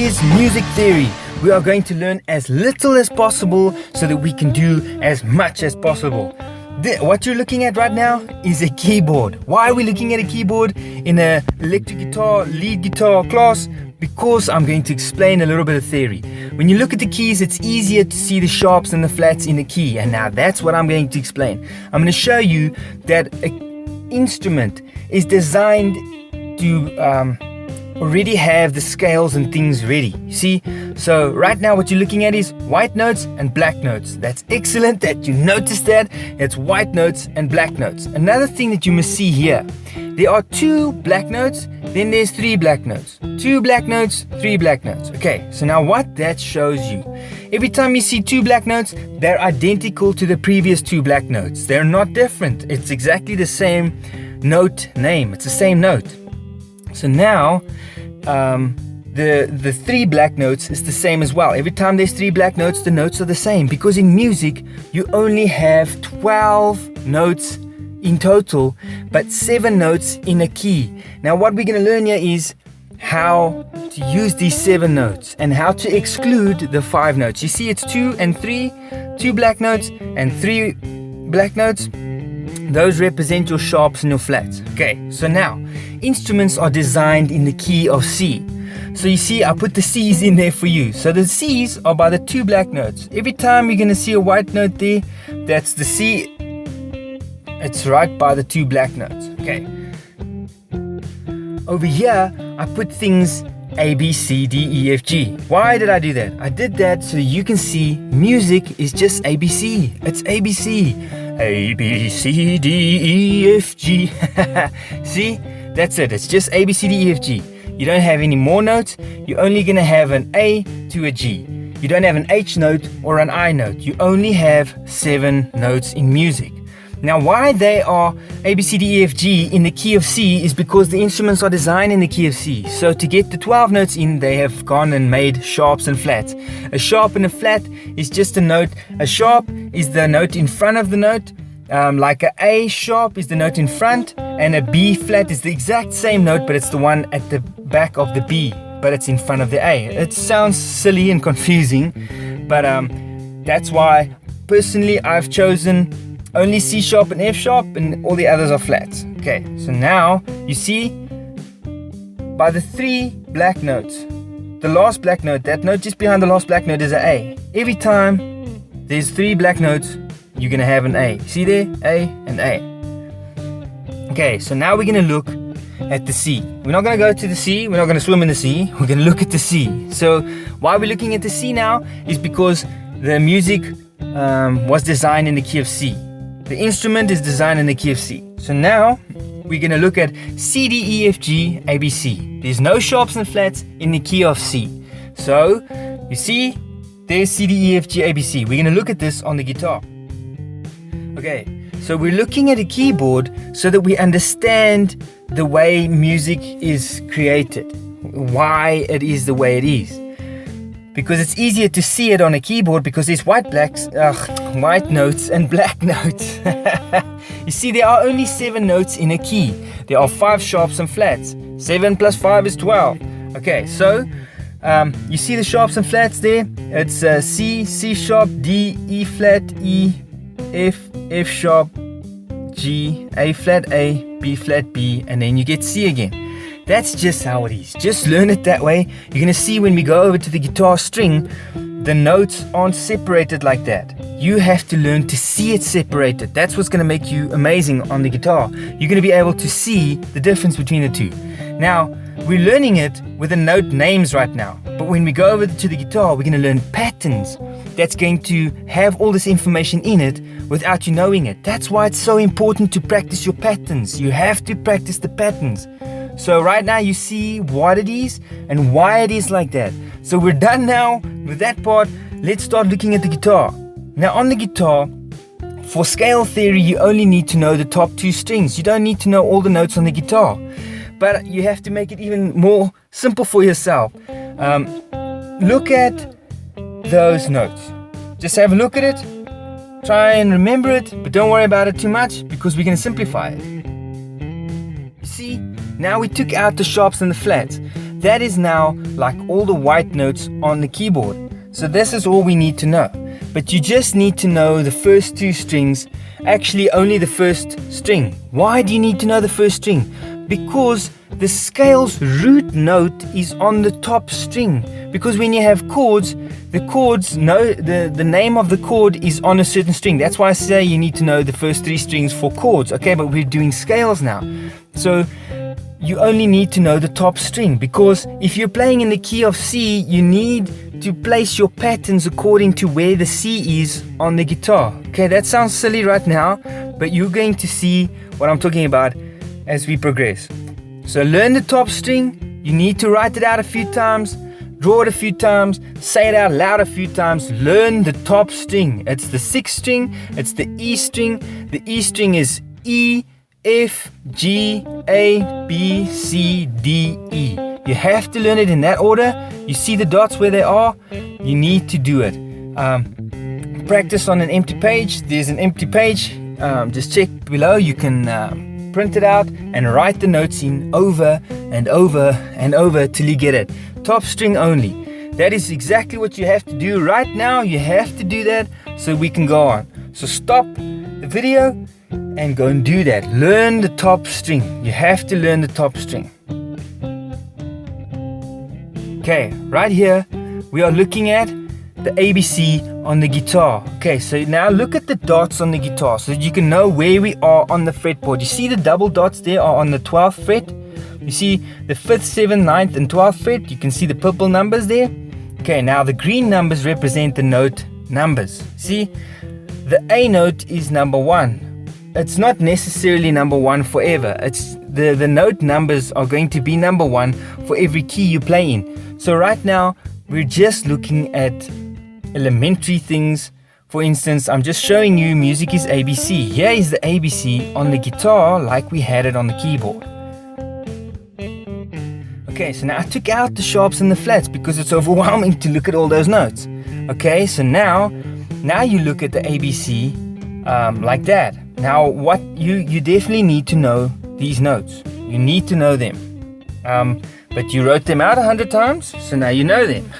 is music theory. We are going to learn as little as possible so that we can do as much as possible. What you're looking at right now is a keyboard. Why are we looking at a keyboard in an electric guitar, lead guitar class? Because I'm going to explain a little bit of theory. When you look at the keys, it's easier to see the sharps and the flats in the key. And now that's what I'm going to explain. I'm going to show you that an instrument is designed to already have the scales and things ready. You see? So right now what you're looking at is white notes and black notes. That's excellent that you noticed that. It's white notes and black notes. Another thing that you must see here, there are 2 black notes, then there's 3 black notes. 2 black notes, 3 black notes. Okay, so now what that shows you, every time you see 2 black notes, they're identical to the previous 2 black notes. They're not different. It's exactly the same note name. It's the same note. So now the 3 black notes is the same as well. Every time there's 3 black notes, the notes are the same, because in music you only have 12 notes in total, but 7 notes in a key. Now what we're going to learn here is how to use these 7 notes and how to exclude the 5 notes. You see, it's 2 and 3, 2 black notes and 3 black notes. Those represent your sharps and your flats. Okay, so now instruments are designed in the key of C. So you see, I put the C's in there for you. So the C's are by the 2 black notes. Every time you're going to see a white note there, that's the C. It's right by the 2 black notes. Okay. Over here, I put things A, B, C, D, E, F, G. Why did I do that? I did that so you can see music is just ABC. It's ABC. A, B, C, D, E, F, G. See? That's it. It's just A, B, C, D, E, F, G. You don't have any more notes. You're only going to have an A to a G. You don't have an H note or an I note. You only have 7 notes in music. Now, why they are A, B, C, D, E, F, G in the key of C is because the instruments are designed in the key of C. So to get the 12 notes in, they have gone and made sharps and flats. A sharp and a flat is just a note. A sharp is the note in front of the note. Like a A sharp is the note in front, and a B flat is the exact same note, but it's the one at the back of the B, but it's in front of the A. It sounds silly and confusing, but that's why personally I've chosen only C sharp and F sharp, and all the others are flats. Okay, so now you see by the 3 black notes, the last black note, that note just behind the last black note is an A. Every time there's 3 black notes, you're going to have an A. See there? A and A. Okay, so now we're going to look at the C. We're not going to go to the C. We're not going to swim in the C. We're going to look at the C. So why we're looking at the C now is because the music was designed in the key of C. The instrument is designed in the key of C. So now we're going to look at C, D, E, F, G, A, B, C. There's no sharps and flats in the key of C. So you see, there's C, D, E, F, G, A, B, C. We're going to look at this on the guitar. Okay, so we're looking at a keyboard so that we understand the way music is created, why it is the way it is. Because it's easier to see it on a keyboard because there's white notes and black notes. You see, there are only 7 notes in a key. There are 5 sharps and flats. 7 plus 5 is 12. Okay, so you see the sharps and flats there? It's C, C sharp, D, E flat, E, F, F sharp, G, A flat, A, B flat, B, and then you get C again. That's just how it is. Just learn it that way. You're going to see when we go over to the guitar string, the notes aren't separated like that. You have to learn to see it separated. That's what's going to make you amazing on the guitar. You're going to be able to see the difference between the two. Now, we're learning it with the note names right now. But when we go over to the guitar, we're going to learn patterns. That's going to have all this information in it without you knowing it. That's why it's so important to practice your patterns. You have to practice the patterns. So right now you see what it is and why it is like that. So we're done now with that part. Let's start looking at the guitar. Now on the guitar, for scale theory, you only need to know the top 2 strings. You don't need to know all the notes on the guitar. But you have to make it even more simple for yourself. Look at those notes. Just have a look at it. Try and remember it, but don't worry about it too much because we're going to simplify it. See, now we took out the sharps and the flats. that is now like all the white notes on the keyboard. So this is all we need to know. But you just need to know the first two strings, actually only the first string. Why do you need to know the first string? Because the scale's root note is on the top string. Because when you have chords, the name of the chord is on a certain string. That's why I say you need to know the first three strings for chords. Okay, but we're doing scales now. So you only need to know the top string, because if you're playing in the key of C, you need to place your patterns according to where the C is on the guitar. Okay, that sounds silly right now, but you're going to see what I'm talking about as we progress. So learn the top string. You need to write it out a few times, draw it a few times, say it out loud a few times. Learn the top string. It's the 6th string, it's the E string. The E string is E, F, G, A, B, C, D, E. You have to learn it in that order. You see the dots where they are? You need to do it. Practice on an empty page. There's an empty page. Just check below. You can print it out and write the notes in over and over and over till you get it. Top string only. That is exactly what you have to do right now. You have to do that so we can go on. So stop the video and go and do that. Learn the top string. You have to learn the top string. Okay, right here we are looking at the ABC on the guitar. Okay, so now look at the dots on the guitar so that you can know where we are on the fretboard. You see the double dots there are on the 12th fret. You see the 5th, 7th, 9th and 12th fret. You can see the purple numbers there. Okay, now the green numbers represent the note numbers. See, the A note is number 1. It's not necessarily number 1 forever. It's the note numbers are going to be number 1 for every key you play in. So right now we're just looking at elementary things. For instance, I'm just showing you music is ABC. Here is the ABC on the guitar like we had it on the keyboard. Okay, so now I took out the sharps and the flats because it's overwhelming to look at all those notes. Okay, so now you look at the ABC like that. Now what you definitely need to know these notes. You need to know them. But you wrote them out 100 times, so now you know them.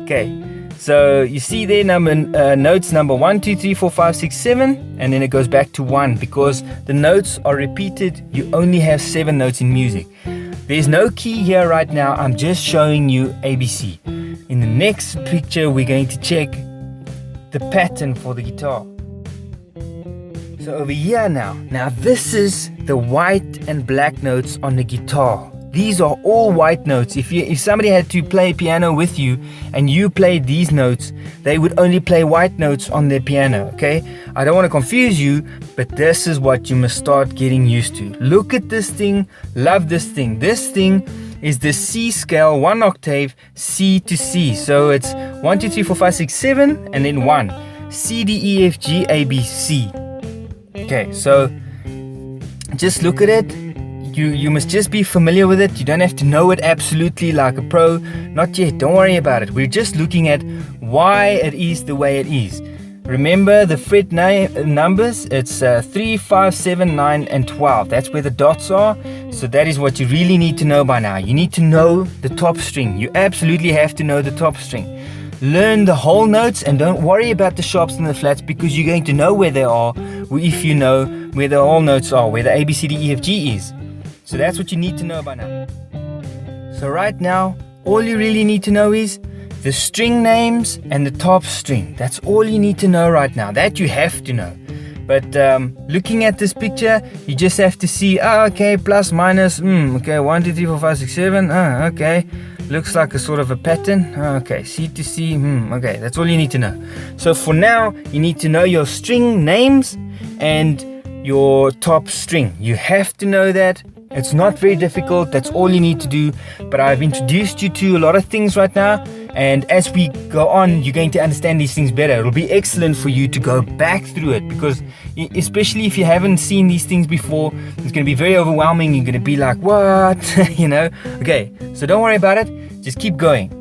Okay, so you see there notes number 1, 2, 3, 4, 5, 6, 7, and then it goes back to 1 because the notes are repeated. You only have 7 notes in music. There's no key here right now. I'm just showing you ABC. In the next picture, we're going to check the pattern for the guitar. So over here now this is the white and black notes on the guitar. These are all white notes. If somebody had to play piano with you and you played these notes, they would only play white notes on their piano, okay? I don't want to confuse you, but this is what you must start getting used to. Look at this thing, love this thing. This thing is the C scale, 1 octave, C to C. So it's 1, 2, 3, 4, 5, 6, 7, and then 1. C, D, E, F, G, A, B, C. Okay, so just look at it. You must just be familiar with it. You don't have to know it absolutely like a pro. Not yet, don't worry about it. We're just looking at why it is the way it is. Remember the fret numbers, it's 3, 5, 7, 9 and 12. That's where the dots are. So that is what you really need to know by now. You need to know the top string. You absolutely have to know the top string. Learn the whole notes and don't worry about the sharps and the flats because you're going to know where they are if you know where the whole notes are, where the A, B, C, D, E, F, G is. So that's what you need to know by now. So right now, all you really need to know is the string names and the top string. That's all you need to know right now. That you have to know. But looking at this picture, you just have to see, okay, plus, minus, okay, 1, 2, 3, 4, 5, 6, 7, okay. Looks like a sort of a pattern. Okay, C to C, okay, that's all you need to know. So for now, you need to know your string names and your top string. You have to know that. It's not very difficult. That's all you need to do. But I've introduced you to a lot of things right now. And as we go on, you're going to understand these things better. It'll be excellent for you to go back through it because especially if you haven't seen these things before, it's going to be very overwhelming. You're going to be like, what? You know? Okay, so don't worry about it. Just keep going.